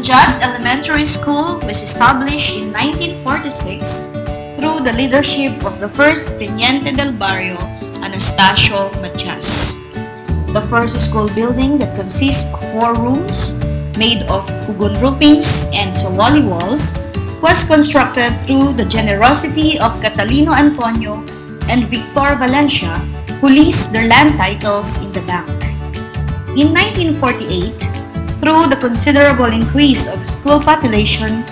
Sanjat Elementary School was established in 1946 through the leadership of the first Teniente del Barrio, Anastasio Matias. The first school building that consists of 4 rooms made of hugon roofings and sawali walls was constructed through the generosity of Catalino Antonio and Victor Valencia, who leased their land titles in the bank. In 1948, through the considerable increase of school population,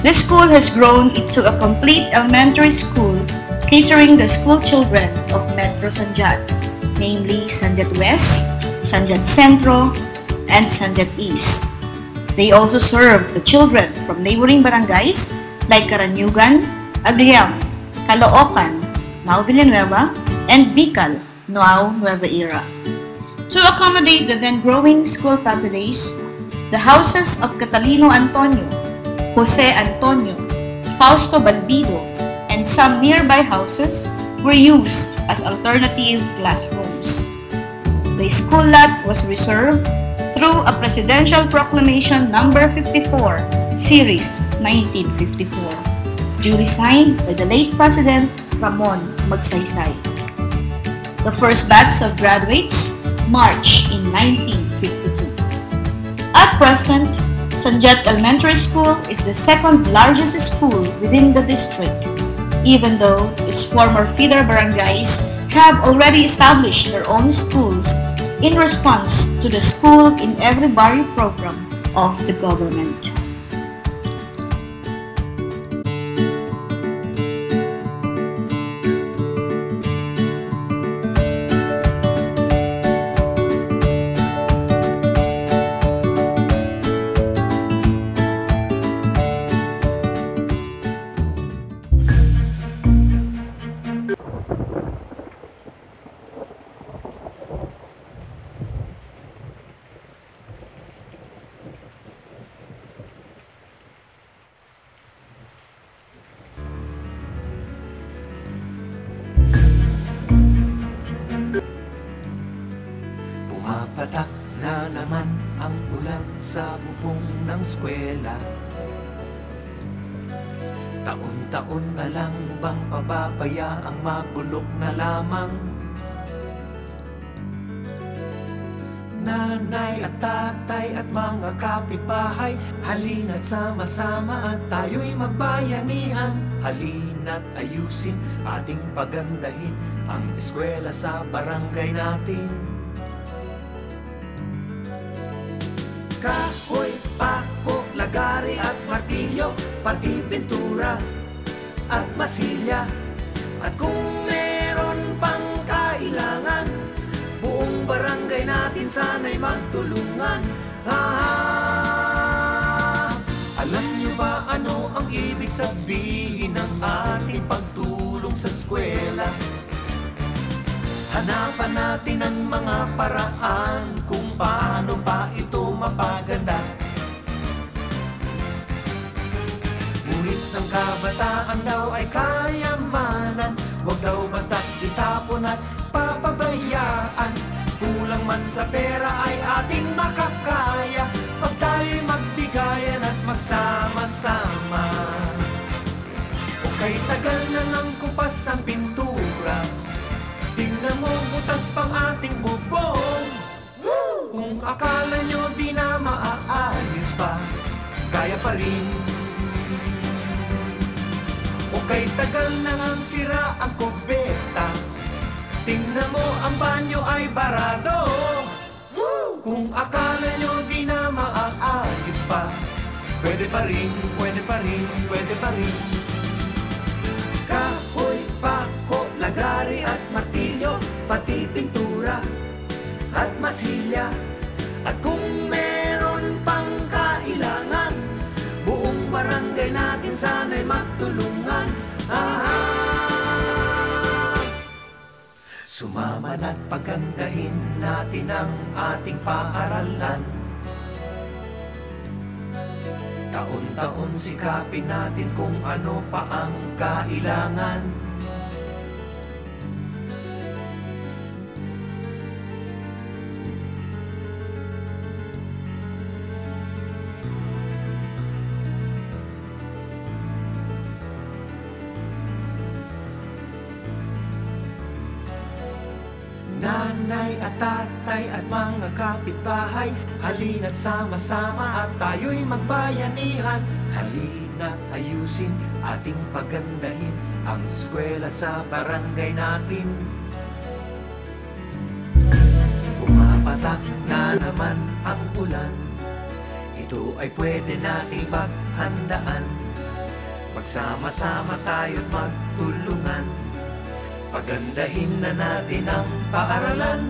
the school has grown into a complete elementary school catering the school children of Metro Sanjat, namely Sanjat West, Sanjat Centro, and Sanjat East. They also serve the children from neighboring barangays like Caranyugan, Agriam, Caloocan, Nao Villanueva, and Bicol, Nuao Nueva Era. To accommodate the then growing school populace, the houses of Catalino Antonio, Jose Antonio, Fausto Balbido, and some nearby houses were used as alternative classrooms. The school lot was reserved through a Presidential Proclamation No. 54, Series 1954, duly signed by the late President Ramon Magsaysay. The first batch of graduates marched in 1952. At present, Sanjat Elementary School is the second largest school within the district, even though its former feeder barangays have already established their own schools in response to the School in Every Barrio program of the government. Pumapatak na naman ang ulan sa bubong ng eskwela. Taon-taon na lang bang pababayaang mabulok na lamang? Nanay at tatay at mga kapitbahay, halina't sama-sama at tayo'y magbayanihan. Halina't ayusin, ating pagandahin ang eskwela sa barangay natin. Kahoy, pako, lagari at martilyo, pati pintura at masilya. At kung meron pang kailangan, buong barangay natin sana'y magtulungan. Alam niyo ba ano ang ibig sabihin ng ating pagtulong sa eskwela? Hanapan natin ang mga paraan kung paano pa ito mapaganda. Ngunit ang kabataan daw ay kayamanan, huwag daw basta itapon at papabayaan. Kulang man sa pera ay ating makakaya pag tayo'y magbigayan at magsama-sama. O kay tagal na ng kupas ang pintura, tingnan mo, butas pang ating bubong. Kung akala nyo di na maaayos pa, kaya pa rin. O kay tagal na nga sira ang kubeta, tingnan mo, ang banyo ay barado. Kung akala nyo di na maaayos pa, pwede pa rin, pwede pa rin, pwede pa rin. Kahoy, pako, lagari at martilyo, pati pintura at masilya. At kung meron pang kailangan, buong barangay natin sana'y magtulungan. Sumama na't pagandahin natin ang ating paaralan. Taon-taon sikapin natin kung ano pa ang kailangan. nanay at tatay at mga kapitbahay, halina't sama-sama at tayo'y magbayanihan. Halina't ayusin, ating pagandahin ang eskwela sa barangay natin. Pumapatak na naman ang ulan, ito ay pwede nating paghandaan. Magsama-sama tayo't magtulungan, pagandahin na natin ang paaralan.